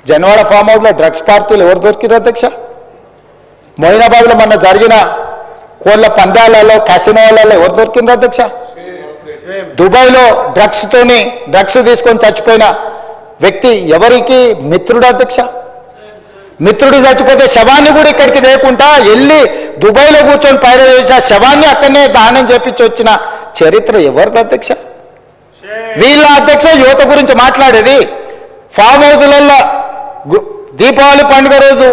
Janwada form హౌస్లో drugs పార్టీలు ఎవరు దొరికిరు అధ్యక్ష? మొయినాబాద్లో మొన్న జరిగిన కోళ్ళ పందాలలో క్యాసినోలలో ఎవరు దొరికిండ్రు అధ్యక్ష? దుబాయ్లో డ్రగ్స్ తీసుకొని చచ్చిపోయిన వ్యక్తి ఎవరికి మిత్రుడు అధ్యక్ష? మిత్రుడు చచ్చిపోతే శవాన్ని కూడా ఇక్కడికి లేకుండా వెళ్ళి దుబాయ్లో కూర్చొని పైన వేసి ఆ శవాన్ని అక్కడనే దానం చేపించి వచ్చిన చరిత్ర ఎవరిది అధ్యక్ష? వీళ్ళ అధ్యక్ష యువత గురించి మాట్లాడేది. ఫామ్ హౌస్లలో దీపావళి పండుగ రోజు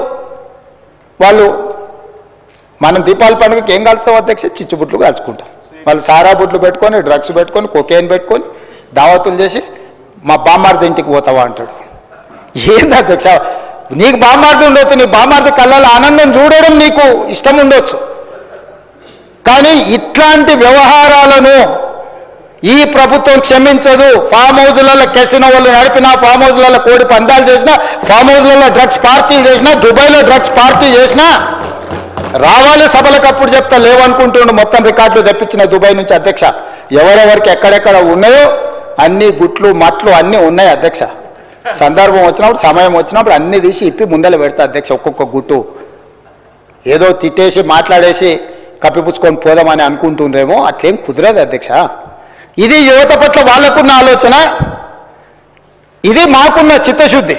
మనం దీపావళి పండుగకి ఏం కాల్స్తాం అధ్యక్ష? చిచ్చుబుట్లు కాల్చుకుంటాం. వాళ్ళు సారా బుట్లు పెట్టుకొని డ్రగ్స్ పెట్టుకొని కొకేన్ పెట్టుకొని దావతులు చేసి మా బామ్మార్ది ఇంటికి పోతావా అంటాడు. ఏంది అధ్యక్ష? నీకు బామ్మార్ది ఉండొచ్చు, నీ బామ్మార్ది కళ్ళలో ఆనందం చూడడం నీకు ఇష్టం ఉండొచ్చు, కానీ ఇట్లాంటి వ్యవహారాలను ఈ ప్రభుత్వం క్షమించదు. ఫామ్ హౌస్లలో కెసినో వాళ్ళు నడిపినా, ఫామ్ హౌస్లలో కోడి పందాలు చేసినా, ఫామ్ హౌస్లలో డ్రగ్స్ పార్టీలు చేసినా, దుబాయ్లో డ్రగ్స్ పార్టీ చేసినా రావాలి సభలకు. అప్పుడు చెప్తా లేవనుకుంటుండు. మొత్తం రికార్డులు తెప్పించిన దుబాయ్ నుంచి అధ్యక్ష. ఎవరెవరికి ఎక్కడెక్కడ ఉన్నాయో అన్ని గుట్లు మట్లు అన్నీ ఉన్నాయి అధ్యక్ష. సందర్భం వచ్చినప్పుడు సమయం వచ్చినప్పుడు అన్నీ తీసి ఇప్పి ముందర పెడతా అధ్యక్ష. ఒక్కొక్క గుట్టు ఏదో తిట్టేసి మాట్లాడేసి కప్పిపుచ్చుకొని పోదామని అనుకుంటుండ్రేమో, అట్లేం కుదరదు అధ్యక్ష. ఇది యువత పట్ల వాళ్ళకున్న ఆలోచన, ఇది మాకున్న చిత్తశుద్ధి.